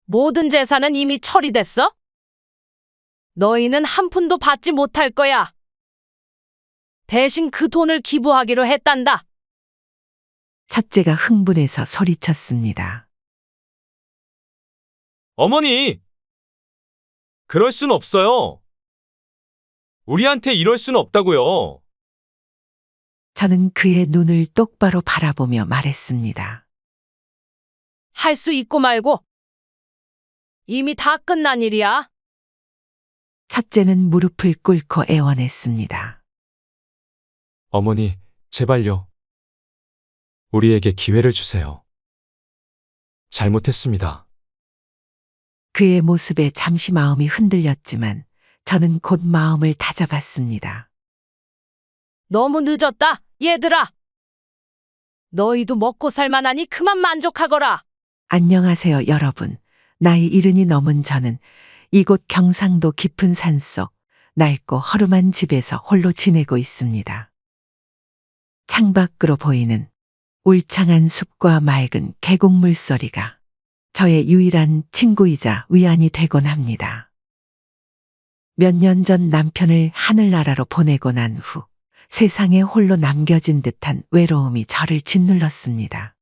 모든 재산은 이미 처리됐어? 너희는 한 푼도 받지 못할 거야. 대신 그 돈을 기부하기로 했단다. 첫째가 흥분해서 소리쳤습니다. 어머니! 그럴 순 없어요. 우리한테 이럴 순 없다고요. 저는 그의 눈을 똑바로 바라보며 말했습니다. 할 수 있고 말고. 이미 다 끝난 일이야. 첫째는 무릎을 꿇고 애원했습니다. 어머니, 제발요. 우리에게 기회를 주세요. 잘못했습니다. 그의 모습에 잠시 마음이 흔들렸지만 저는 곧 마음을 다잡았습니다. 너무 늦었다, 얘들아. 너희도 먹고 살만하니 그만 만족하거라. 안녕하세요, 여러분. 나이 70이 넘은 저는 이곳 경상도 깊은 산속 낡고 허름한 집에서 홀로 지내고 있습니다. 창밖으로 보이는 울창한 숲과 맑은 계곡 물소리가 저의 유일한 친구이자 위안이 되곤 합니다. 몇 년 전 남편을 하늘나라로 보내고 난 후 세상에 홀로 남겨진 듯한 외로움이 저를 짓눌렀습니다.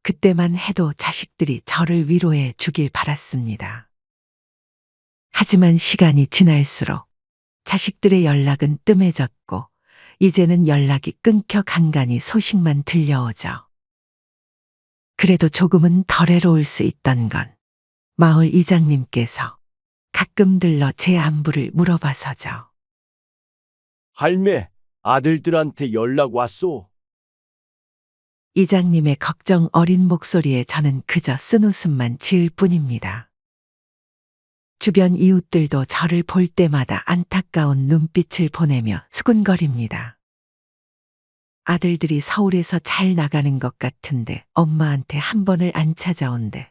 그때만 해도 자식들이 저를 위로해 주길 바랐습니다. 하지만 시간이 지날수록 자식들의 연락은 뜸해졌고 이제는 연락이 끊겨 간간히 소식만 들려오죠. 그래도 조금은 덜 외로울 수 있던 건 마을 이장님께서 가끔 들러 제 안부를 물어봐서죠. 할매, 아들들한테 연락 왔소? 이장님의 걱정 어린 목소리에 저는 그저 쓴웃음만 지을 뿐입니다. 주변 이웃들도 저를 볼 때마다 안타까운 눈빛을 보내며 수군거립니다. 아들들이 서울에서 잘 나가는 것 같은데 엄마한테 한 번을 안 찾아온대.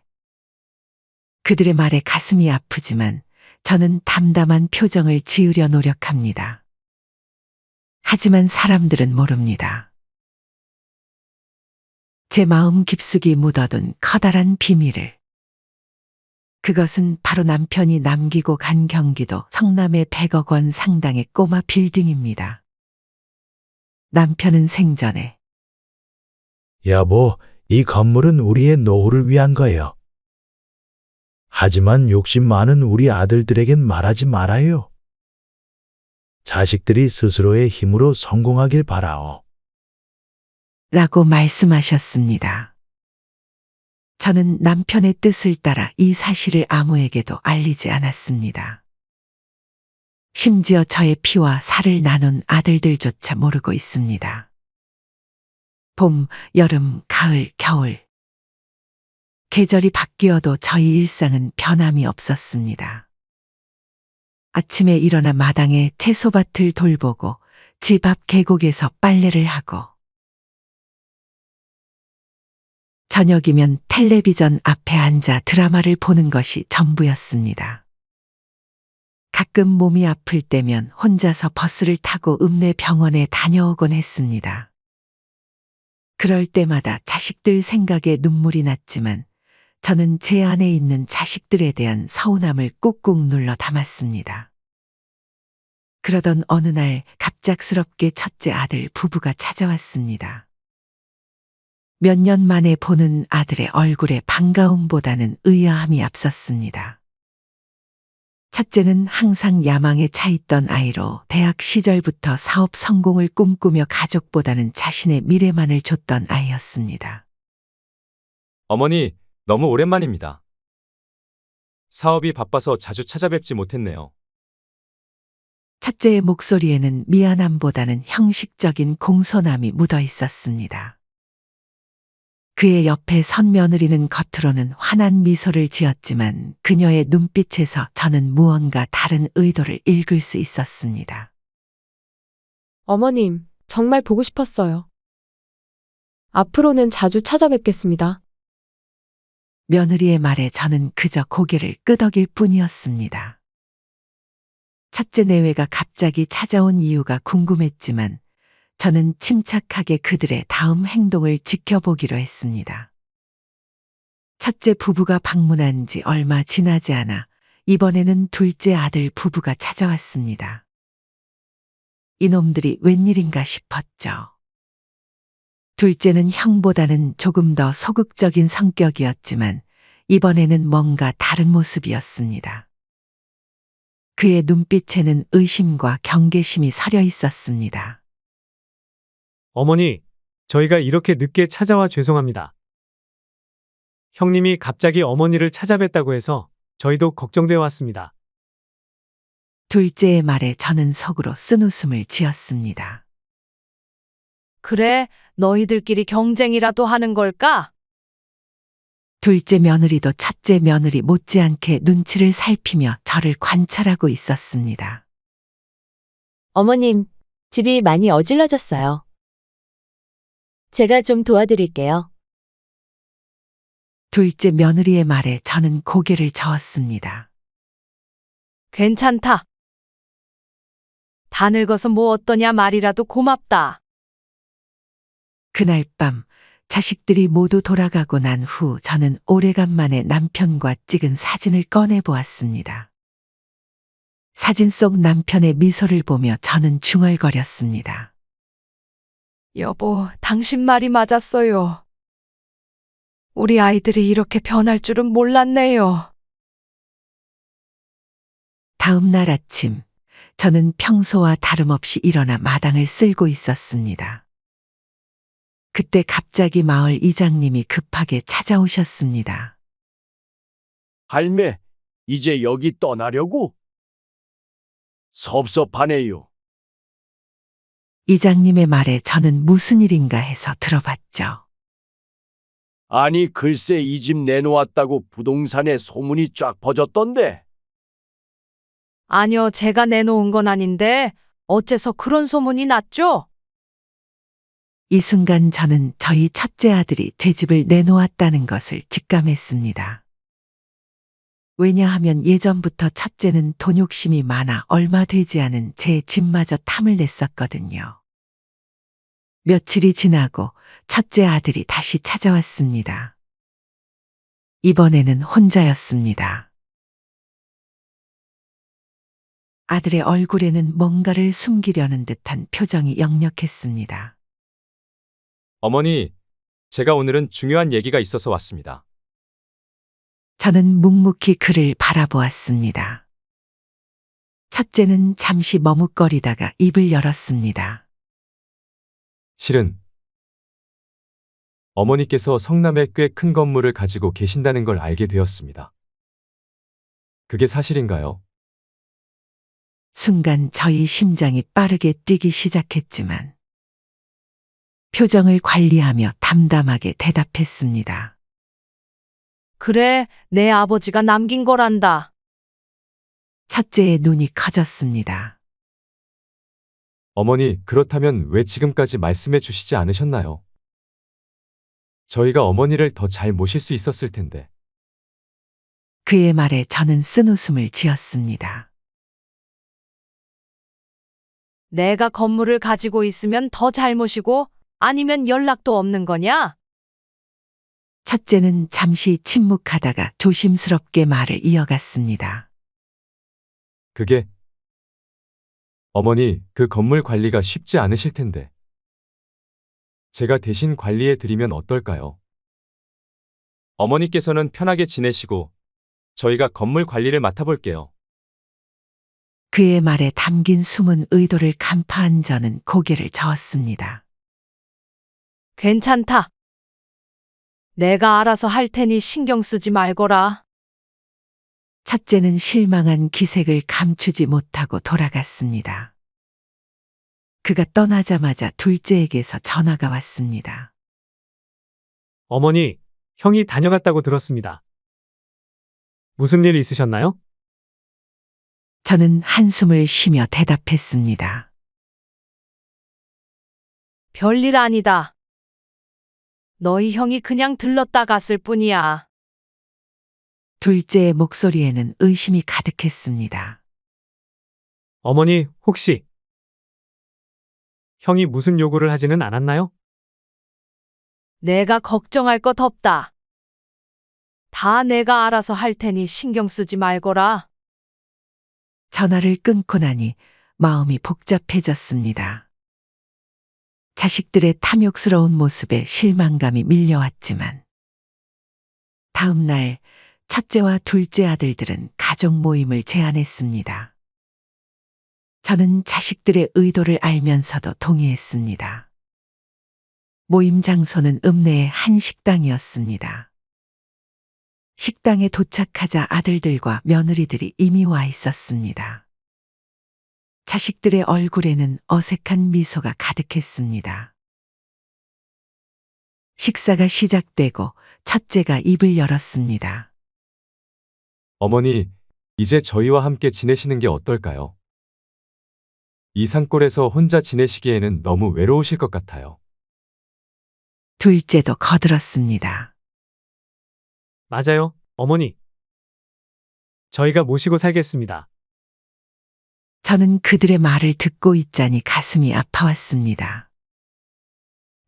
그들의 말에 가슴이 아프지만 저는 담담한 표정을 지으려 노력합니다. 하지만 사람들은 모릅니다. 제 마음 깊숙이 묻어둔 커다란 비밀을. 그것은 바로 남편이 남기고 간 경기도 성남의 100억 원 상당의 꼬마 빌딩입니다. 남편은 생전에 여보, 이 건물은 우리의 노후를 위한 거예요. 하지만 욕심 많은 우리 아들들에겐 말하지 말아요. 자식들이 스스로의 힘으로 성공하길 바라오. 라고 말씀하셨습니다. 저는 남편의 뜻을 따라 이 사실을 아무에게도 알리지 않았습니다. 심지어 저의 피와 살을 나눈 아들들조차 모르고 있습니다. 봄, 여름, 가을, 겨울. 계절이 바뀌어도 저희 일상은 변함이 없었습니다. 아침에 일어나 마당에 채소밭을 돌보고 집 앞 계곡에서 빨래를 하고 저녁이면 텔레비전 앞에 앉아 드라마를 보는 것이 전부였습니다. 가끔 몸이 아플 때면 혼자서 버스를 타고 읍내 병원에 다녀오곤 했습니다. 그럴 때마다 자식들 생각에 눈물이 났지만 저는 제 안에 있는 자식들에 대한 서운함을 꾹꾹 눌러 담았습니다. 그러던 어느 날 갑작스럽게 첫째 아들 부부가 찾아왔습니다. 몇 년 만에 보는 아들의 얼굴에 반가움보다는 의아함이 앞섰습니다. 첫째는 항상 야망에 차 있던 아이로 대학 시절부터 사업 성공을 꿈꾸며 가족보다는 자신의 미래만을 줬던 아이였습니다. 어머니, 너무 오랜만입니다. 사업이 바빠서 자주 찾아뵙지 못했네요. 첫째의 목소리에는 미안함보다는 형식적인 공손함이 묻어 있었습니다. 그의 옆에 선 며느리는 겉으로는 환한 미소를 지었지만 그녀의 눈빛에서 저는 무언가 다른 의도를 읽을 수 있었습니다. 어머님, 정말 보고 싶었어요. 앞으로는 자주 찾아뵙겠습니다. 며느리의 말에 저는 그저 고개를 끄덕일 뿐이었습니다. 첫째 내외가 갑자기 찾아온 이유가 궁금했지만 저는 침착하게 그들의 다음 행동을 지켜보기로 했습니다. 첫째 부부가 방문한 지 얼마 지나지 않아 이번에는 둘째 아들 부부가 찾아왔습니다. 이놈들이 웬일인가 싶었죠. 둘째는 형보다는 조금 더 소극적인 성격이었지만 이번에는 뭔가 다른 모습이었습니다. 그의 눈빛에는 의심과 경계심이 서려 있었습니다. 어머니, 저희가 이렇게 늦게 찾아와 죄송합니다. 형님이 갑자기 어머니를 찾아뵙다고 해서 저희도 걱정되어 왔습니다. 둘째의 말에 저는 속으로 쓴웃음을 지었습니다. 그래, 너희들끼리 경쟁이라도 하는 걸까? 둘째 며느리도 첫째 며느리 못지않게 눈치를 살피며 저를 관찰하고 있었습니다. 어머님, 집이 많이 어질러졌어요. 제가 좀 도와드릴게요. 둘째 며느리의 말에 저는 고개를 저었습니다. 괜찮다. 다 늙어서 뭐 어떠냐 말이라도 고맙다. 그날 밤 자식들이 모두 돌아가고 난 후 저는 오래간만에 남편과 찍은 사진을 꺼내 보았습니다. 사진 속 남편의 미소를 보며 저는 중얼거렸습니다. 여보, 당신 말이 맞았어요. 우리 아이들이 이렇게 변할 줄은 몰랐네요. 다음 날 아침, 저는 평소와 다름없이 일어나 마당을 쓸고 있었습니다. 그때 갑자기 마을 이장님이 급하게 찾아오셨습니다. 할매, 이제 여기 떠나려고? 섭섭하네요. 이장님의 말에 저는 무슨 일인가 해서 들어봤죠. 아니, 글쎄 이 집 내놓았다고 부동산에 소문이 쫙 퍼졌던데. 아니요, 제가 내놓은 건 아닌데 어째서 그런 소문이 났죠? 이 순간 저는 저희 첫째 아들이 제 집을 내놓았다는 것을 직감했습니다. 왜냐하면 예전부터 첫째는 돈 욕심이 많아 얼마 되지 않은 제 집마저 탐을 냈었거든요. 며칠이 지나고 첫째 아들이 다시 찾아왔습니다. 이번에는 혼자였습니다. 아들의 얼굴에는 뭔가를 숨기려는 듯한 표정이 역력했습니다. 어머니, 제가 오늘은 중요한 얘기가 있어서 왔습니다. 저는 묵묵히 그를 바라보았습니다. 첫째는 잠시 머뭇거리다가 입을 열었습니다. 실은 어머니께서 성남에 꽤 큰 건물을 가지고 계신다는 걸 알게 되었습니다. 그게 사실인가요? 순간 저희 심장이 빠르게 뛰기 시작했지만 표정을 관리하며 담담하게 대답했습니다. 그래, 내 아버지가 남긴 거란다. 첫째의 눈이 커졌습니다. 어머니, 그렇다면 왜 지금까지 말씀해 주시지 않으셨나요? 저희가 어머니를 더 잘 모실 수 있었을 텐데. 그의 말에 저는 쓴웃음을 지었습니다. 내가 건물을 가지고 있으면 더 잘 모시고 아니면 연락도 없는 거냐? 첫째는 잠시 침묵하다가 조심스럽게 말을 이어갔습니다. 그게 어머니, 그 건물 관리가 쉽지 않으실 텐데. 제가 대신 관리해 드리면 어떨까요? 어머니께서는 편하게 지내시고 저희가 건물 관리를 맡아볼게요. 그의 말에 담긴 숨은 의도를 간파한 저는 고개를 저었습니다. 괜찮다. 내가 알아서 할 테니 신경 쓰지 말거라. 첫째는 실망한 기색을 감추지 못하고 돌아갔습니다. 그가 떠나자마자 둘째에게서 전화가 왔습니다. 어머니, 형이 다녀갔다고 들었습니다. 무슨 일 있으셨나요? 저는 한숨을 쉬며 대답했습니다. 별일 아니다. 너희 형이 그냥 들렀다 갔을 뿐이야. 둘째의 목소리에는 의심이 가득했습니다. 어머니, 혹시 형이 무슨 요구를 하지는 않았나요? 내가 걱정할 것 없다. 다 내가 알아서 할 테니 신경 쓰지 말거라. 전화를 끊고 나니 마음이 복잡해졌습니다. 자식들의 탐욕스러운 모습에 실망감이 밀려왔지만 다음 날 첫째와 둘째 아들들은 가족 모임을 제안했습니다. 저는 자식들의 의도를 알면서도 동의했습니다. 모임 장소는 읍내의 한 식당이었습니다. 식당에 도착하자 아들들과 며느리들이 이미 와 있었습니다. 자식들의 얼굴에는 어색한 미소가 가득했습니다. 식사가 시작되고 첫째가 입을 열었습니다. 어머니, 이제 저희와 함께 지내시는 게 어떨까요? 이 산골에서 혼자 지내시기에는 너무 외로우실 것 같아요. 둘째도 거들었습니다. 맞아요, 어머니. 저희가 모시고 살겠습니다. 저는 그들의 말을 듣고 있자니 가슴이 아파왔습니다.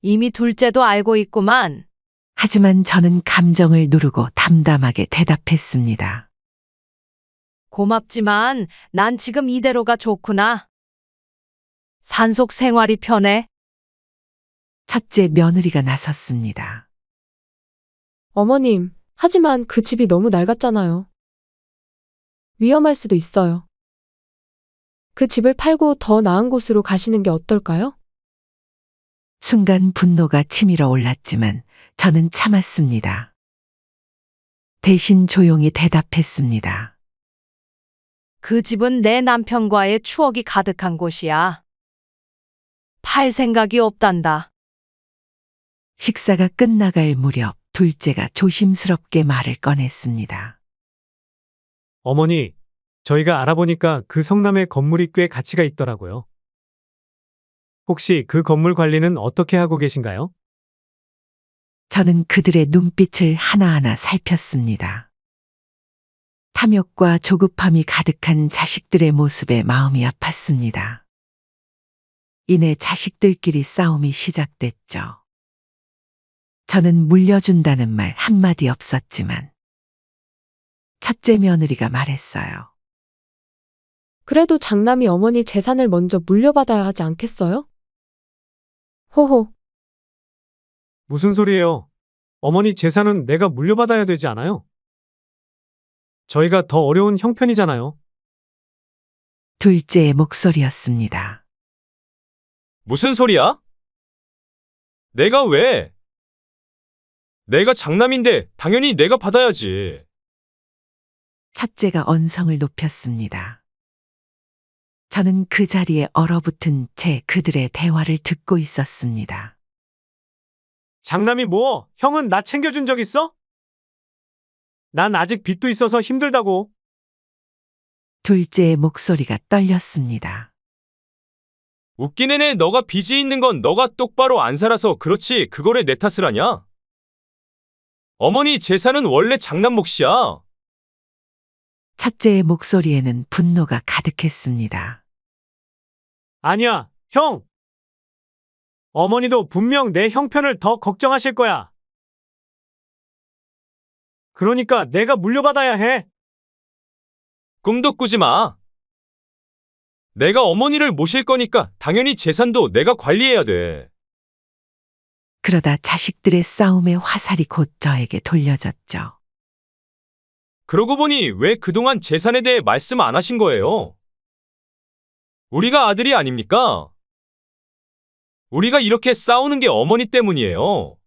이미 둘째도 알고 있구만. 하지만 저는 감정을 누르고 담담하게 대답했습니다. 고맙지만 난 지금 이대로가 좋구나. 산속 생활이 편해. 첫째 며느리가 나섰습니다. 어머님, 하지만 그 집이 너무 낡았잖아요. 위험할 수도 있어요. 그 집을 팔고 더 나은 곳으로 가시는 게 어떨까요? 순간 분노가 치밀어 올랐지만 저는 참았습니다. 대신 조용히 대답했습니다. 그 집은 내 남편과의 추억이 가득한 곳이야. 팔 생각이 없단다. 식사가 끝나갈 무렵 둘째가 조심스럽게 말을 꺼냈습니다. 어머니, 저희가 알아보니까 그 성남에 건물이 꽤 가치가 있더라고요. 혹시 그 건물 관리는 어떻게 하고 계신가요? 저는 그들의 눈빛을 하나하나 살폈습니다. 탐욕과 조급함이 가득한 자식들의 모습에 마음이 아팠습니다. 이내 자식들끼리 싸움이 시작됐죠. 저는 물려준다는 말 한마디 없었지만 첫째 며느리가 말했어요. 그래도 장남이 어머니 재산을 먼저 물려받아야 하지 않겠어요? 호호, 무슨 소리예요? 어머니 재산은 내가 물려받아야 되지 않아요? 저희가 더 어려운 형편이잖아요. 둘째의 목소리였습니다. 무슨 소리야? 내가 왜? 내가 장남인데 당연히 내가 받아야지. 첫째가 언성을 높였습니다. 저는 그 자리에 얼어붙은 채 그들의 대화를 듣고 있었습니다. 장남이 뭐, 형은 나 챙겨준 적 있어? 난 아직 빚도 있어서 힘들다고. 둘째의 목소리가 떨렸습니다. 웃긴 애네. 너가 빚이 있는 건 너가 똑바로 안 살아서 그렇지 그거를 내 탓을 하냐? 어머니 재산은 원래 장남 몫이야. 첫째의 목소리에는 분노가 가득했습니다. 아니야, 형! 어머니도 분명 내 형편을 더 걱정하실 거야. 그러니까 내가 물려받아야 해. 꿈도 꾸지 마. 내가 어머니를 모실 거니까 당연히 재산도 내가 관리해야 돼. 그러다 자식들의 싸움의 화살이 곧 저에게 돌려졌죠. 그러고 보니 왜 그동안 재산에 대해 말씀 안 하신 거예요? 우리가 아들이 아닙니까? 우리가 이렇게 싸우는 게 어머니 때문이에요.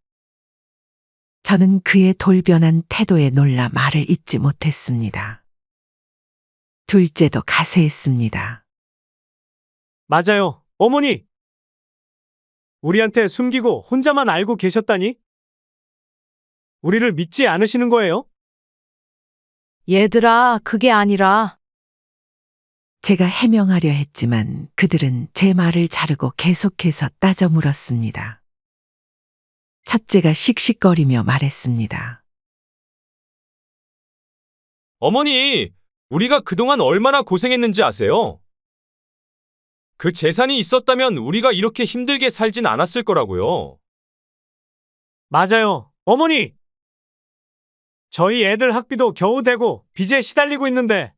저는 그의 돌변한 태도에 놀라 말을 잇지 못했습니다. 둘째도 가세했습니다. 맞아요, 어머니. 우리한테 숨기고 혼자만 알고 계셨다니? 우리를 믿지 않으시는 거예요? 얘들아, 그게 아니라 제가 해명하려 했지만 그들은 제 말을 자르고 계속해서 따져 물었습니다. 첫째가 씩씩거리며 말했습니다. 어머니, 우리가 그동안 얼마나 고생했는지 아세요? 그 재산이 있었다면 우리가 이렇게 힘들게 살진 않았을 거라고요. 맞아요, 어머니. 저희 애들 학비도 겨우 대고 빚에 시달리고 있는데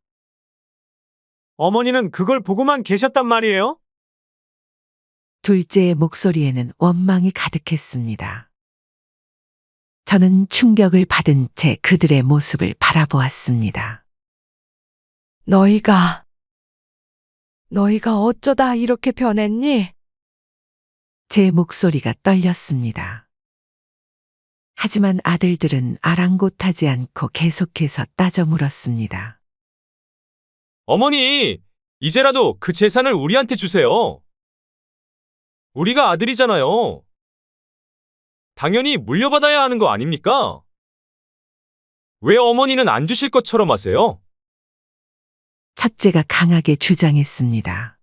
어머니는 그걸 보고만 계셨단 말이에요? 둘째의 목소리에는 원망이 가득했습니다. 저는 충격을 받은 채 그들의 모습을 바라보았습니다. 너희가 어쩌다 이렇게 변했니? 제 목소리가 떨렸습니다. 하지만 아들들은 아랑곳하지 않고 계속해서 따져 물었습니다. 어머니, 이제라도 그 재산을 우리한테 주세요. 우리가 아들이잖아요. 당연히 물려받아야 하는 거 아닙니까? 왜 어머니는 안 주실 것처럼 하세요? 첫째가 강하게 주장했습니다.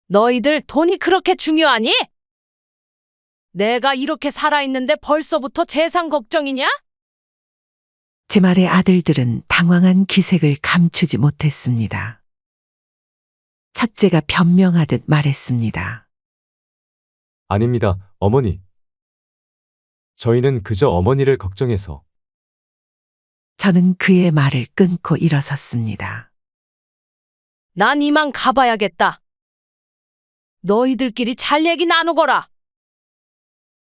너희들 돈이 그렇게 중요하니? 내가 이렇게 살아있는데 벌써부터 재산 걱정이냐? 제 말에 아들들은 당황한 기색을 감추지 못했습니다. 첫째가 변명하듯 말했습니다. 아닙니다, 어머니. 저희는 그저 어머니를 걱정해서. 저는 그의 말을 끊고 일어섰습니다. 난 이만 가봐야겠다. 너희들끼리 잘 얘기 나누거라.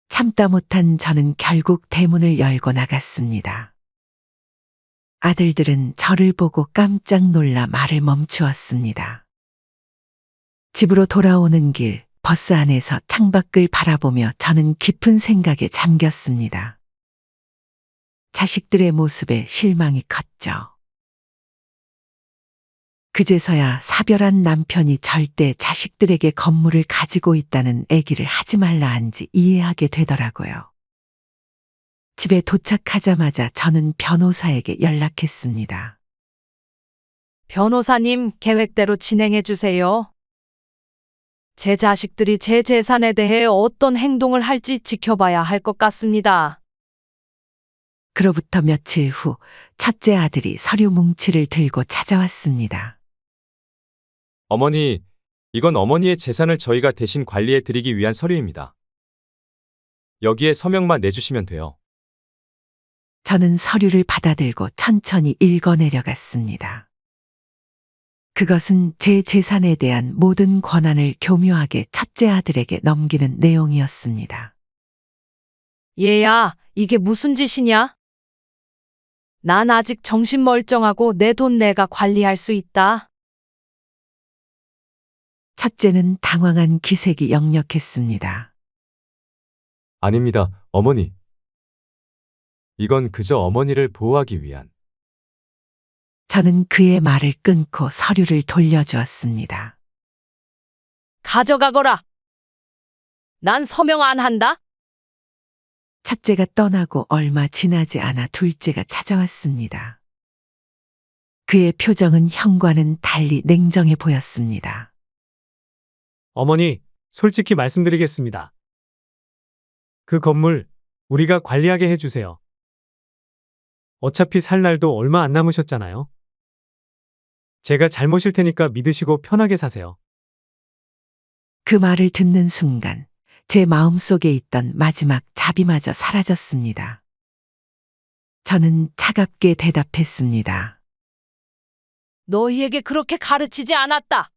참다 못한 저는 결국 대문을 열고 나갔습니다. 아들들은 저를 보고 깜짝 놀라 말을 멈추었습니다. 집으로 돌아오는 길, 버스 안에서 창밖을 바라보며 저는 깊은 생각에 잠겼습니다. 자식들의 모습에 실망이 컸죠. 그제서야 사별한 남편이 절대 자식들에게 건물을 가지고 있다는 얘기를 하지 말라 한지 이해하게 되더라고요. 집에 도착하자마자 저는 변호사에게 연락했습니다. 변호사님, 계획대로 진행해 주세요. 제 자식들이 제 재산에 대해 어떤 행동을 할지 지켜봐야 할 것 같습니다. 그로부터 며칠 후 첫째 아들이 서류 뭉치를 들고 찾아왔습니다. 어머니, 이건 어머니의 재산을 저희가 대신 관리해 드리기 위한 서류입니다. 여기에 서명만 내주시면 돼요. 저는 서류를 받아들고 천천히 읽어내려갔습니다. 그것은 제 재산에 대한 모든 권한을 교묘하게 첫째 아들에게 넘기는 내용이었습니다. 얘야, 이게 무슨 짓이냐? 난 아직 정신 멀쩡하고 내 돈 내가 관리할 수 있다. 첫째는 당황한 기색이 역력했습니다. 아닙니다, 어머니. 이건 그저 어머니를 보호하기 위한. 저는 그의 말을 끊고 서류를 돌려주었습니다. 가져가거라. 난 서명 안 한다. 첫째가 떠나고 얼마 지나지 않아 둘째가 찾아왔습니다. 그의 표정은 형과는 달리 냉정해 보였습니다. 어머니, 솔직히 말씀드리겠습니다. 그 건물 우리가 관리하게 해주세요. 어차피 살 날도 얼마 안 남으셨잖아요. 제가 잘못일 테니까 믿으시고 편하게 사세요. 그 말을 듣는 순간 제 마음속에 있던 마지막 자비마저 사라졌습니다. 저는 차갑게 대답했습니다. 너희에게 그렇게 가르치지 않았다.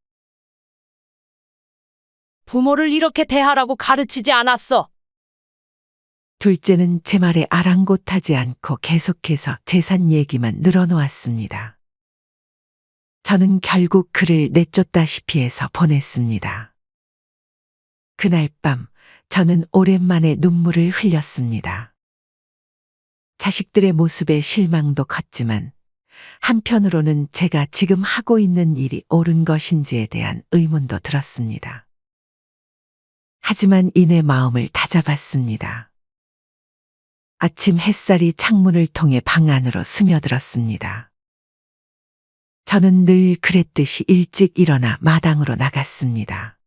부모를 이렇게 대하라고 가르치지 않았어. 둘째는 제 말에 아랑곳하지 않고 계속해서 재산 얘기만 늘어놓았습니다. 저는 결국 그를 내쫓다시피 해서 보냈습니다. 그날 밤 저는 오랜만에 눈물을 흘렸습니다. 자식들의 모습에 실망도 컸지만 한편으로는 제가 지금 하고 있는 일이 옳은 것인지에 대한 의문도 들었습니다. 하지만 이내 마음을 다잡았습니다. 아침 햇살이 창문을 통해 방 안으로 스며들었습니다. 저는 늘 그랬듯이 일찍 일어나 마당으로 나갔습니다.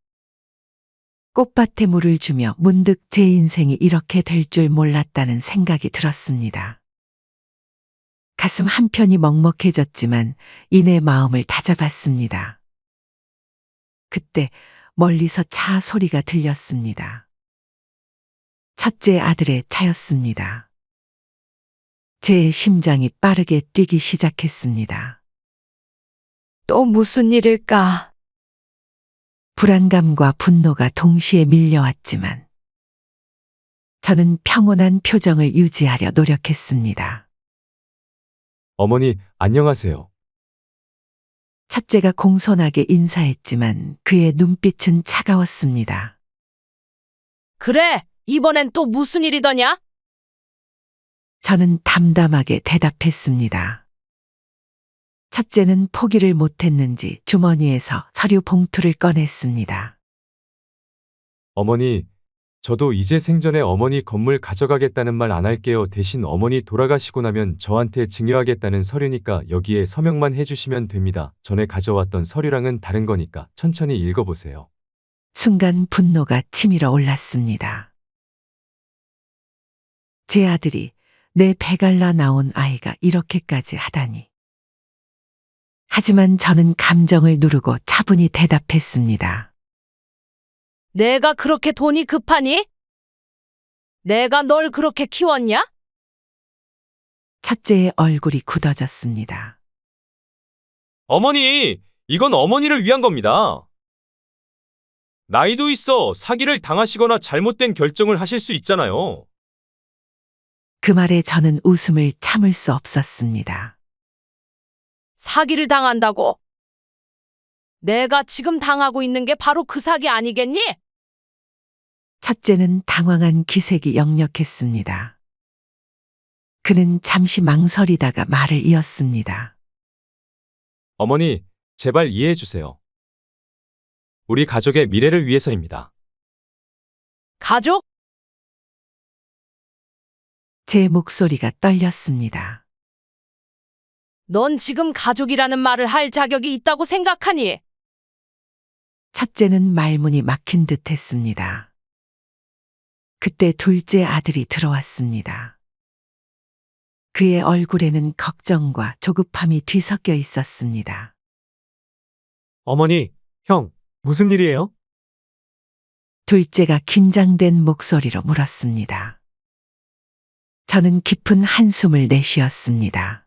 꽃밭에 물을 주며 문득 제 인생이 이렇게 될 줄 몰랐다는 생각이 들었습니다. 가슴 한편이 먹먹해졌지만 이내 마음을 다잡았습니다. 그때 멀리서 차 소리가 들렸습니다. 첫째 아들의 차였습니다. 제 심장이 빠르게 뛰기 시작했습니다. 또 무슨 일일까? 불안감과 분노가 동시에 밀려왔지만 저는 평온한 표정을 유지하려 노력했습니다. 어머니, 안녕하세요. 첫째가 공손하게 인사했지만 그의 눈빛은 차가웠습니다. 그래, 이번엔 또 무슨 일이더냐? 저는 담담하게 대답했습니다. 첫째는 포기를 못했는지 주머니에서 서류 봉투를 꺼냈습니다. 어머니, 저도 이제 생전에 어머니 건물 가져가겠다는 말 안 할게요. 대신 어머니 돌아가시고 나면 저한테 증여하겠다는 서류니까 여기에 서명만 해주시면 됩니다. 전에 가져왔던 서류랑은 다른 거니까 천천히 읽어보세요. 순간 분노가 치밀어 올랐습니다. 제 아들이 내 배갈라 나온 아이가 이렇게까지 하다니. 하지만 저는 감정을 누르고 차분히 대답했습니다. 내가 그렇게 돈이 급하니? 내가 널 그렇게 키웠냐? 첫째의 얼굴이 굳어졌습니다. 어머니, 이건 어머니를 위한 겁니다. 나이도 있어 사기를 당하시거나 잘못된 결정을 하실 수 있잖아요. 그 말에 저는 웃음을 참을 수 없었습니다. 사기를 당한다고? 내가 지금 당하고 있는 게 바로 그 사기 아니겠니? 첫째는 당황한 기색이 역력했습니다. 그는 잠시 망설이다가 말을 이었습니다. 어머니, 제발 이해해 주세요. 우리 가족의 미래를 위해서입니다. 가족? 제 목소리가 떨렸습니다. 넌 지금 가족이라는 말을 할 자격이 있다고 생각하니? 첫째는 말문이 막힌 듯 했습니다. 그때 둘째 아들이 들어왔습니다. 그의 얼굴에는 걱정과 조급함이 뒤섞여 있었습니다. 어머니, 형, 무슨 일이에요? 둘째가 긴장된 목소리로 물었습니다. 저는 깊은 한숨을 내쉬었습니다.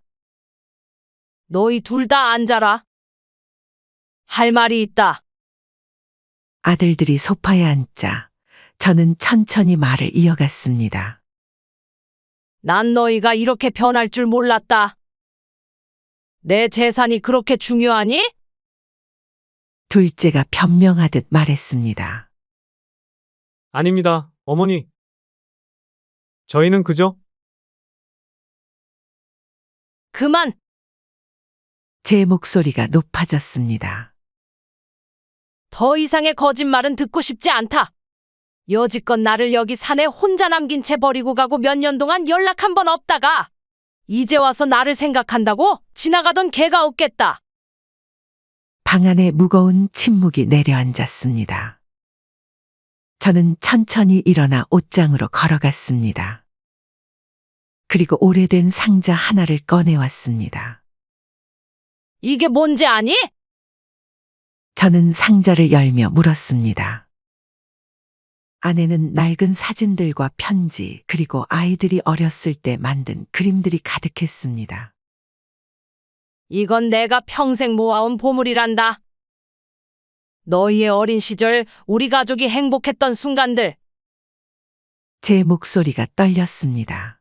너희 둘 다 앉아라. 할 말이 있다. 아들들이 소파에 앉자 저는 천천히 말을 이어갔습니다. 난 너희가 이렇게 변할 줄 몰랐다. 내 재산이 그렇게 중요하니? 둘째가 변명하듯 말했습니다. 아닙니다, 어머니. 저희는 그저 그만! 제 목소리가 높아졌습니다. 더 이상의 거짓말은 듣고 싶지 않다. 여지껏 나를 여기 산에 혼자 남긴 채 버리고 가고 몇 년 동안 연락 한 번 없다가 이제 와서 나를 생각한다고? 지나가던 개가 없겠다. 방 안에 무거운 침묵이 내려앉았습니다. 저는 천천히 일어나 옷장으로 걸어갔습니다. 그리고 오래된 상자 하나를 꺼내왔습니다. 이게 뭔지 아니? 저는 상자를 열며 물었습니다. 안에는 낡은 사진들과 편지 그리고 아이들이 어렸을 때 만든 그림들이 가득했습니다. 이건 내가 평생 모아온 보물이란다. 너희의 어린 시절 우리 가족이 행복했던 순간들. 제 목소리가 떨렸습니다.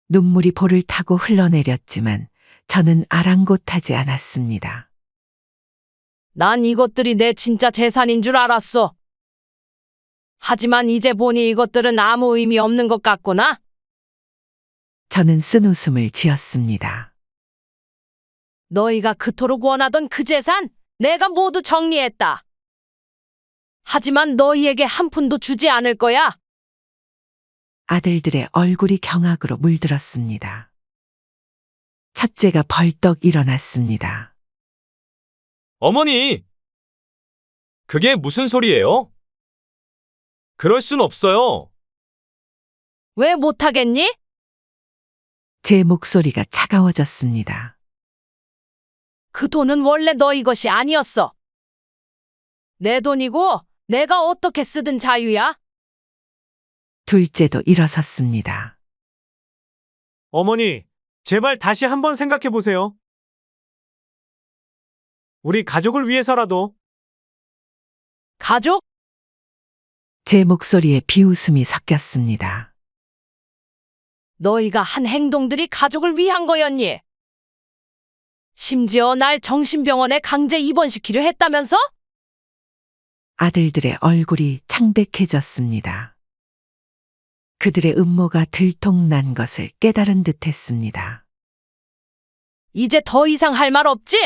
눈물이 볼을 타고 흘러내렸지만 저는 아랑곳하지 않았습니다. 난 이것들이 내 진짜 재산인 줄 알았어. 하지만 이제 보니 이것들은 아무 의미 없는 것 같구나. 저는 쓴웃음을 지었습니다. 너희가 그토록 원하던 그 재산 내가 모두 정리했다. 하지만 너희에게 한 푼도 주지 않을 거야. 아들들의 얼굴이 경악으로 물들었습니다. 첫째가 벌떡 일어났습니다. 어머니! 그게 무슨 소리예요? 그럴 순 없어요. 왜 못하겠니? 제 목소리가 차가워졌습니다. 그 돈은 원래 너희 것이 아니었어. 내 돈이고 내가 어떻게 쓰든 자유야. 둘째도 일어섰습니다. 어머니, 제발 다시 한번 생각해 보세요. 우리 가족을 위해서라도. 가족? 제 목소리에 비웃음이 섞였습니다. 너희가 한 행동들이 가족을 위한 거였니? 심지어 날 정신병원에 강제 입원시키려 했다면서? 아들들의 얼굴이 창백해졌습니다. 그들의 음모가 들통난 것을 깨달은 듯 했습니다. 이제 더 이상 할 말 없지?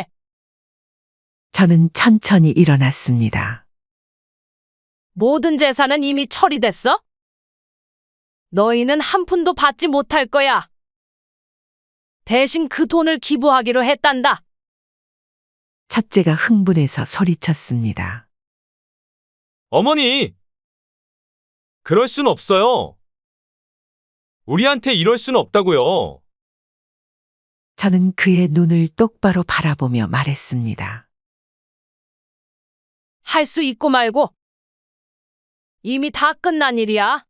저는 천천히 일어났습니다. 모든 재산은 이미 처리됐어? 너희는 한 푼도 받지 못할 거야. 대신 그 돈을 기부하기로 했단다. 첫째가 흥분해서 소리쳤습니다. 어머니! 그럴 순 없어요. 우리한테 이럴 순 없다고요. 저는 그의 눈을 똑바로 바라보며 말했습니다. 할 수 있고 말고. 이미 다 끝난 일이야.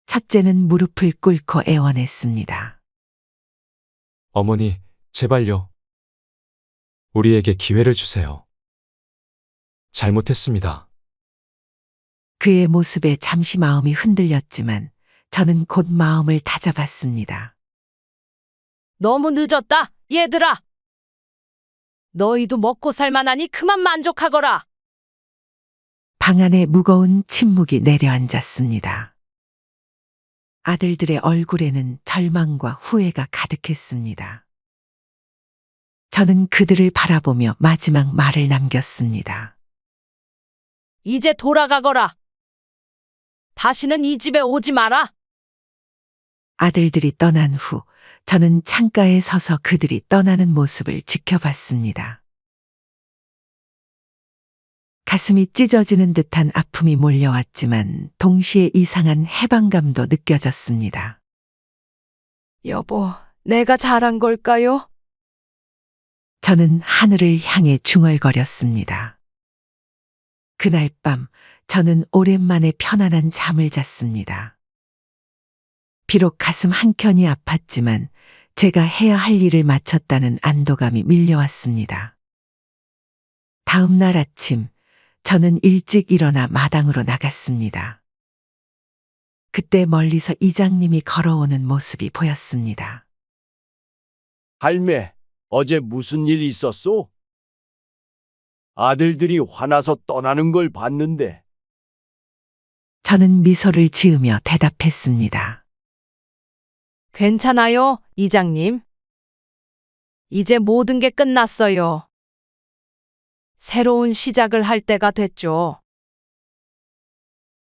첫째는 무릎을 꿇고 애원했습니다. 어머니, 제발요. 우리에게 기회를 주세요. 잘못했습니다. 그의 모습에 잠시 마음이 흔들렸지만 저는 곧 마음을 다잡았습니다. 너무 늦었다, 얘들아. 너희도 먹고 살만하니 그만 만족하거라. 방 안에 무거운 침묵이 내려앉았습니다. 아들들의 얼굴에는 절망과 후회가 가득했습니다. 저는 그들을 바라보며 마지막 말을 남겼습니다. 이제 돌아가거라. 다시는 이 집에 오지 마라. 아들들이 떠난 후 저는 창가에 서서 그들이 떠나는 모습을 지켜봤습니다. 가슴이 찢어지는 듯한 아픔이 몰려왔지만 동시에 이상한 해방감도 느껴졌습니다. 여보, 내가 잘한 걸까요? 저는 하늘을 향해 중얼거렸습니다. 그날 밤 저는 오랜만에 편안한 잠을 잤습니다. 비록 가슴 한켠이 아팠지만 제가 해야 할 일을 마쳤다는 안도감이 밀려왔습니다. 다음 날 아침 저는 일찍 일어나 마당으로 나갔습니다. 그때 멀리서 이장님이 걸어오는 모습이 보였습니다. 할매, 어제 무슨 일 있었소? 아들들이 화나서 떠나는 걸 봤는데. 저는 미소를 지으며 대답했습니다. 괜찮아요, 이장님. 이제 모든 게 끝났어요. 새로운 시작을 할 때가 됐죠.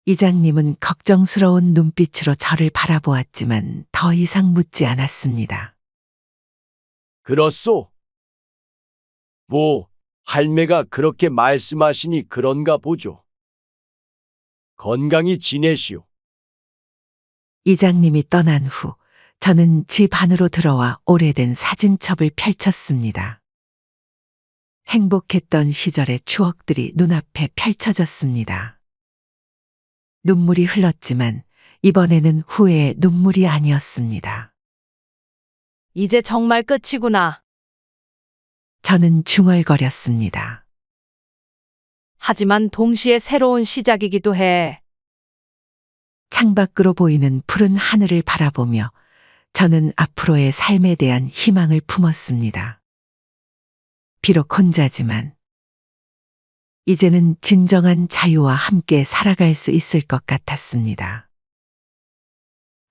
이장님은 걱정스러운 눈빛으로 저를 바라보았지만 더 이상 묻지 않았습니다. 그렇소? 뭐, 할매가 그렇게 말씀하시니 그런가 보죠. 건강히 지내시오. 이장님이 떠난 후 저는 집 안으로 들어와 오래된 사진첩을 펼쳤습니다. 행복했던 시절의 추억들이 눈앞에 펼쳐졌습니다. 눈물이 흘렀지만 이번에는 후회의 눈물이 아니었습니다. 이제 정말 끝이구나. 저는 중얼거렸습니다. 하지만 동시에 새로운 시작이기도 해. 창밖으로 보이는 푸른 하늘을 바라보며 저는 앞으로의 삶에 대한 희망을 품었습니다. 비록 혼자지만 이제는 진정한 자유와 함께 살아갈 수 있을 것 같았습니다.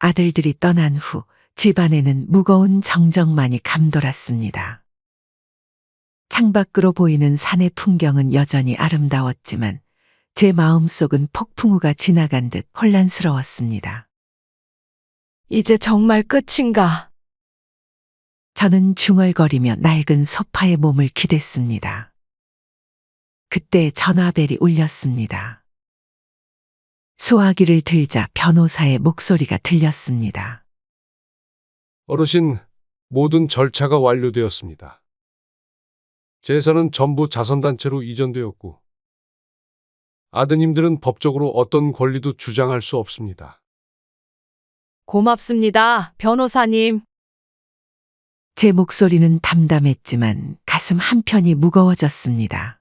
아들들이 떠난 후 집안에는 무거운 정적만이 감돌았습니다. 창밖으로 보이는 산의 풍경은 여전히 아름다웠지만 제 마음속은 폭풍우가 지나간 듯 혼란스러웠습니다. 이제 정말 끝인가? 저는 중얼거리며 낡은 소파에 몸을 기댔습니다. 그때 전화벨이 울렸습니다. 수화기를 들자 변호사의 목소리가 들렸습니다. 어르신, 모든 절차가 완료되었습니다. 재산은 전부 자선단체로 이전되었고, 아드님들은 법적으로 어떤 권리도 주장할 수 없습니다. 고맙습니다, 변호사님. 제 목소리는 담담했지만 가슴 한편이 무거워졌습니다.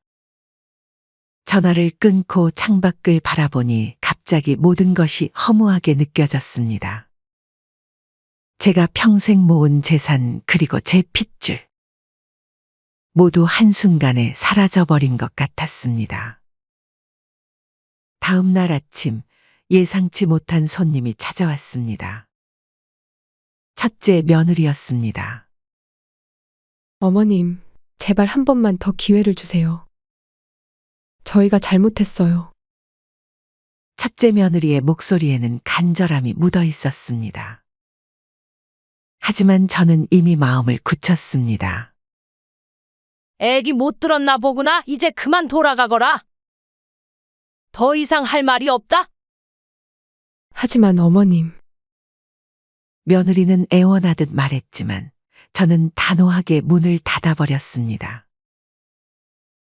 전화를 끊고 창밖을 바라보니 갑자기 모든 것이 허무하게 느껴졌습니다. 제가 평생 모은 재산 그리고 제 핏줄. 모두 한순간에 사라져버린 것 같았습니다. 다음 날 아침 예상치 못한 손님이 찾아왔습니다. 첫째 며느리였습니다. 어머님, 제발 한 번만 더 기회를 주세요. 저희가 잘못했어요. 첫째 며느리의 목소리에는 간절함이 묻어 있었습니다. 하지만 저는 이미 마음을 굳혔습니다. 애기 못 들었나 보구나. 이제 그만 돌아가거라. 더 이상 할 말이 없다. 하지만 어머님, 며느리는 애원하듯 말했지만 저는 단호하게 문을 닫아버렸습니다.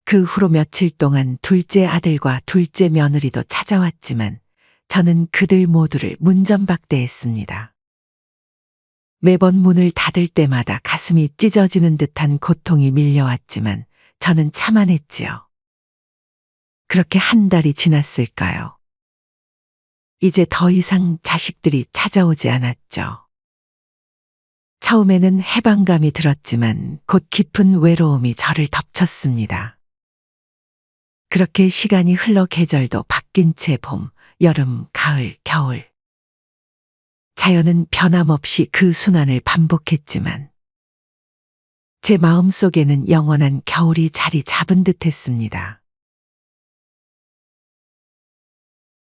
그 후로 며칠 동안 둘째 아들과 둘째 며느리도 찾아왔지만 저는 그들 모두를 문전박대했습니다. 매번 문을 닫을 때마다 가슴이 찢어지는 듯한 고통이 밀려왔지만 저는 참아냈지요. 그렇게 한 달이 지났을까요? 이제 더 이상 자식들이 찾아오지 않았죠. 처음에는 해방감이 들었지만 곧 깊은 외로움이 저를 덮쳤습니다. 그렇게 시간이 흘러 계절도 바뀐 채 봄, 여름, 가을, 겨울. 자연은 변함없이 그 순환을 반복했지만 제 마음속에는 영원한 겨울이 자리 잡은 듯 했습니다.